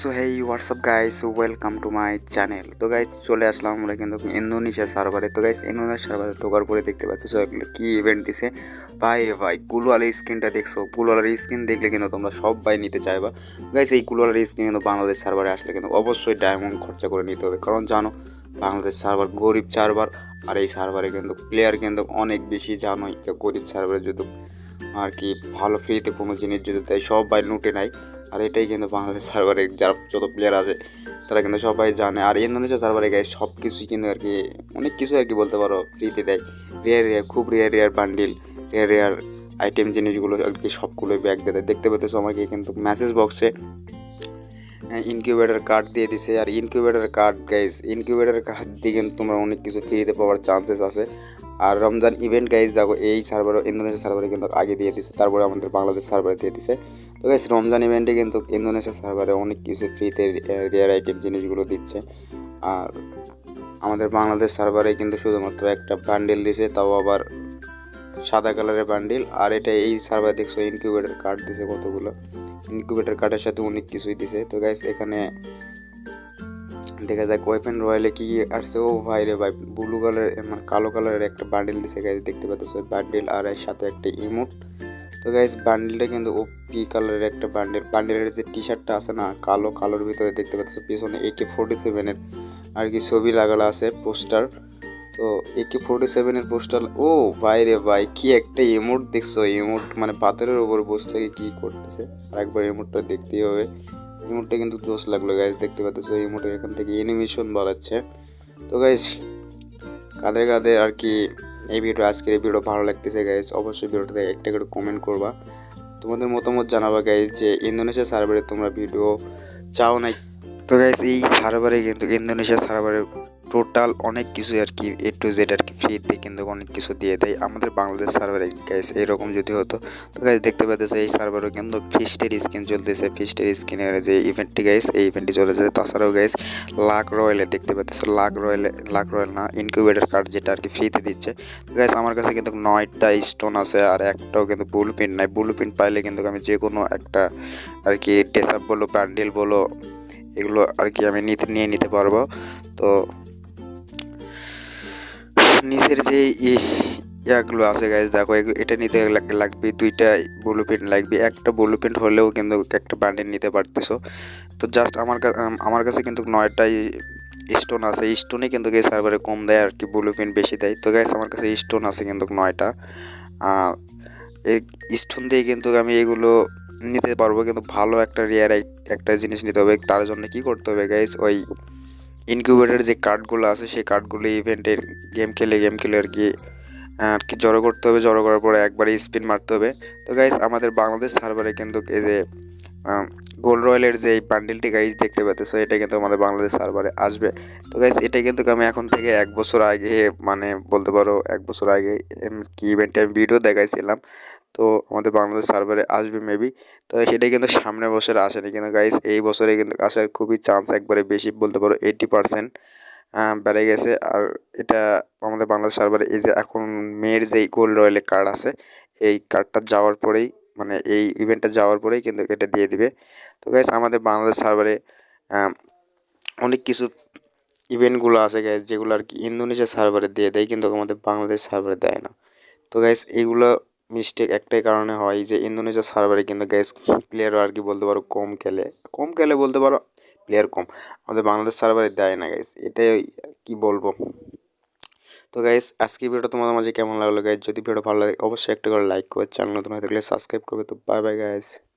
So hey WhatsApp guys, welcome to my channel. তো guys চলে আসলাম আমরা কিন্তু ইন্দোনেশিয়া সার্ভারে। তো গাইস ইন্দোনেশিয়া সার্ভারে ঢোকার পরে দেখতে পাচ্ছ এগুলো কি ইভেন্ট দিছে। ভাই রে ভাই, কুলওয়ালার স্ক্রিনটা দেখছো? কুলওয়ালার স্ক্রিন দেখলে কিন্তু তোমরা সবাই নিতে চাইবা। গাইস এই কুলওয়ালার স্ক্রিন কিন্তু বাংলাদেশ সার্ভারে আসলে কিন্তু অবশ্যই ডায়মন্ড খরচা করে নিতে হবে, কারণ জানো বাংলাদেশ সার্ভার গরিব সার্ভার। আর এই সার্ভারে কিন্তু প্লেয়ার কিন্তু অনেক বেশি, জানোই যে গরিব সার্ভারে যদি আর কি ভালো ফ্রিতে কোনো জিনিস যদি তাই সবাই লুটে নেয়। আর এটাই কিন্তু বাংলাদেশ সার্ভারে যারা যত প্লেয়ার আছে তারা কিন্তু সবাই জানে। আর ইন্দোনেশিয়া সার্ভারে গায়ে সব কিছুই কিন্তু আর কি অনেক কিছু আর কি বলতে পারো ফ্রিতে দেয়। খুব রেয়ার বান্ডিল, রেয়ার আইটেম জিনিসগুলো আর কি সবগুলোই ব্যাগ দিয়ে দেয়। দেখতে পেতেছো আমাকে কিন্তু মেসেজ বক্সে ইনকিউবেটর কার্ড দিয়ে দিছে। আর incubator card guys, incubator card দিয়ে কিন্তু তোমরা অনেক কিছু ফ্রিতে পাওয়ার চান্সেস আছে। আর রমজান ইভেন্ট গাইজ দেখো এই সার্ভারে, ইন্দোনেশিয়া সার্ভারে কিন্তু আগে দিয়ে দিছে, তারপরে আমাদের বাংলাদেশ সার্ভারে দিয়ে দিছে। তো গাইজ রমজান ইভেন্টে কিন্তু ইন্দোনেশিয়া সার্ভারে অনেক কিছু ফ্রিতে রেয়ার আইটেম জিনিসগুলো দিচ্ছে। আর আমাদের বাংলাদেশ সার্ভারে কিন্তু শুধুমাত্র একটা বান্ডেল দিছে, তাও আবার সাদা কালারের বান্ডিল। আর এটা এই সার্ভারে দেখছো ইনকিউবেটর কার্ড দিছে কতগুলো। ইনকিউবেটর কার্ডের সাথে অনেক কিছুই দিছে। তো গাইস এখানে দেখা যাক ওয়েপেন রয়্যালে কি আসছে। ও ভাই রে ভাই, ব্লু কালার মানে কালো কালারের একটা বান্ডিল দিছে গাইস, দেখতে পাচ্ছ বান্ডিল আর এর সাথে একটা ইমোট। তো গাইস বান্ডিলটা কিন্তু পি কালারের একটা বান্ডিলের যে টি শার্টটা আছে না কালোর ভিতরে দেখতে পাচ্ছ পিছনে AK-47 এর আর কি ছবি লাগানো আছে পোস্টার। তো AK-47 এর পোস্টার। ও ভাই রে ভাই, কি একটা ইমোট দেখছো? ইমোট মানে পাথরের উপর বসে থেকে কি করতেছে। আর একবার ইমোটটা দেখতেই হবে। ইমোটটা কিন্তু জোস লাগলো গাইজ, দেখতে পাচ্ছ ইমোটের এখান থেকে অ্যানিমেশন বাড়াচ্ছে। তো গাইজ কাদের আর কি আজকের এই ভিডিও ভালো লাগতেছে গাইজ, অবশ্যই ভিডিওটাতে একটা করে কমেন্ট করবা, তোমাদের মতামত জানাবা গাইজ যে ইন্দোনেশিয়া সার্ভারে তোমরা ভিডিও চাও নাই। তো গাইজ এই সার্ভারে কিন্তু ইন্দোনেশিয়া সার্ভারে টোটাল অনেক কিছু আর কি A to Z আর কি ফ্রিতে কিন্তু অনেক কিছু দিয়ে দেয়। আমাদের বাংলাদেশ সার্ভারে গাইজ এইরকম যদি হতো। তো গাইজ দেখতে পাচ্ছ এই সার্ভারও কিন্তু ফিস্টের স্কিন চলতেছে। ফিস্টের স্কিনের যে ইভেন্টটি গাইজ, এই ইভেন্টটি চলেছে। তাছাড়াও গাইজ লাক রয়্যালে দেখতে পাচ্ছ, লাক রয়্যাল না, ইনকিউবেটর কার্ড যেটা আর কি ফ্রিতে দিচ্ছে। তো গাইজ আমার কাছে কিন্তু 9টা স্টোন আছে আর একটাও কিন্তু ব্লু প্রিন্ট নাই। ব্লু প্রিন্ট পাইলে কিন্তু আমি যে কোনো একটা আর কি ড্রেসআপ বলো বান্ডিল বলো এগুলো আর কি আমি নিয়ে নিতে পারবো। তো নিচের যে ইয়াগুলো আছে গাইজ দেখো, এটা নিতে লাগবে 2টা ব্লু প্রিন্ট লাগবে। একটা ব্লু প্রিন্ট হলেও কিন্তু একটা বান্ডিল নিতে পারতেছো। তো জাস্ট আমার কাছে কিন্তু 9টাই স্টোন আছে। স্টোনে কিন্তু এই সার্ভারে কম দেয় আর কি, ব্লু প্রিন্ট বেশি দেয়। তো গাইজ আমার কাছে স্টোন আছে কিন্তু 9টা। এই স্টোন দিয়ে কিন্তু আমি এগুলো নিতে পারবো, কিন্তু ভালো একটা রেয়ার একটা জিনিস নিতে হবে। তার জন্য কি করতে হবে গাইজ, ওই ইনকিউবেটরের যে কার্ডগুলো আছে সেই কার্ডগুলো ইভেন্টের গেম খেলে আর কি জড়ো করতে হবে। জড়ো করার পরে একবারে স্পিন মারতে হবে। তো গাইজ আমাদের বাংলাদেশ সার্ভারে কিন্তু এই যে গোল্ড রয়্যালের যে এই বান্ডিলটি গাইজ দেখতে পাচ্ছ, এটা কিন্তু আমাদের বাংলাদেশ সার্ভারে আসবে। তো গাইজ এটা কিন্তু আমি এখন থেকে 1 বছর আগে মানে বলতে পারো 1 বছর আগে কি ইভেন্টে আমি ভিডিও দেখাইছিলাম। তো আমাদের বাংলাদেশ সার্ভারে আসবে মেবি। তো সেটা কিন্তু সামনের বছরে আসেনি, কিন্তু গাইজ এই বছরে কিন্তু আসার খুবই চান্স একবারে বেশি, বলতে পারো 80% বেড়ে গেছে। আর এটা আমাদের বাংলাদেশ সার্ভারে এই যে এখন মেয়ের যেই গোল্ড রয়্যালের কার্ড আছে, এই কার্ডটা যাওয়ার পরেই মানে এই ইভেন্টটা যাওয়ার পরেই কিন্তু এটা দিয়ে দিবে। তো গাইজ আমাদের বাংলাদেশ সার্ভারে অনেক কিছু ইভেন্টগুলো আছে গাইজ, যেগুলো আর কি ইন্দোনেশিয়া সার্ভারে দিয়ে দেয় কিন্তু আমাদের বাংলাদেশ সার্ভারে দেয় না। তো গাইজ এইগুলো মিস্টেক একটাই কারণে হয় যে ইন্দোনেশিয়া সার্ভারে কিন্তু গাইজ প্লেয়ারও আর কি বলতে পারো কম খেলে বলতে পারো, প্লেয়ার কম। আমাদের বাংলাদেশ সার্ভারে দেয় না গাইজ, এটাই কি বলবো। তো গাইজ আজকে ভিডিওটা তোমাদের মাঝে কেমন লাগলো গাইজ? যদি ভিডিও ভালো লাগে অবশ্যই একটা করে লাইক করে, চ্যানেল নতুন হয়ে থাকলে সাবস্ক্রাইব করবে। তো বাই বাই গাইজ।